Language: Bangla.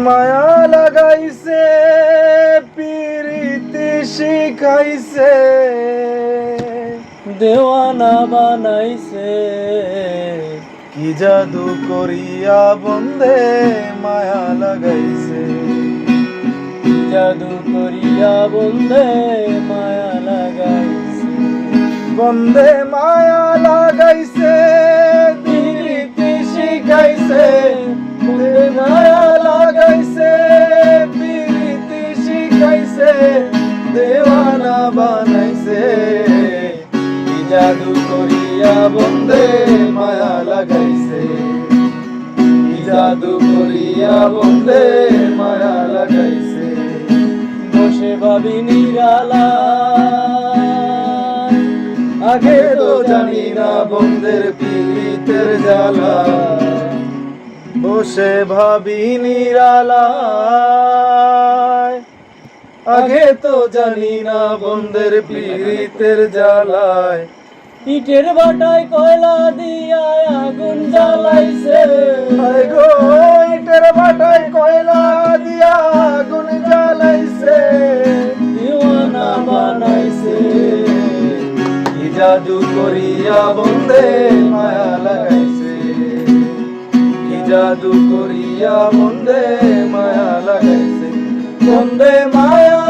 মায়া লাগাইছে পিরিতি শিখাইছে দেওয়ানা বানাইছে কি জাদু করিয়া বন্দে মায়া লাগাইছে জাদু করিয়া বন্দে মায়া লাগাইছে বন্দে মায়া লাগাইছে পিরিতি শিখাইছে বন্দে মায়া লাগাইছে পিরিতি শিখাইছে দেওয়ানা বানাইছে কি জাদু করিয়া বন্দে মায়া লাগাইছে কি জাদু করিয়া বন্দে মায়া লাগাইছে বসে ভাবি নিরালা আগে তো জানি না বন্দের পীড়িতের জ্বালা বসে ভাবি নিরালায় আগে তো জানি না বন্দের পীড়িতের জ্বালায় ইটের বাটায় কয়লা দিয়া আগুন জ্বালাইছে হায় গো ইটের বাটায় কয়লা দিয়া আগুন জ্বালাইছে দেওয়ানা বানাইছে কি জাদু করিয়া বন্দে মায়া লাগাইছে কি জাদু করিয়া বন্দে মায়া লাগাইছে বন্দে মায়া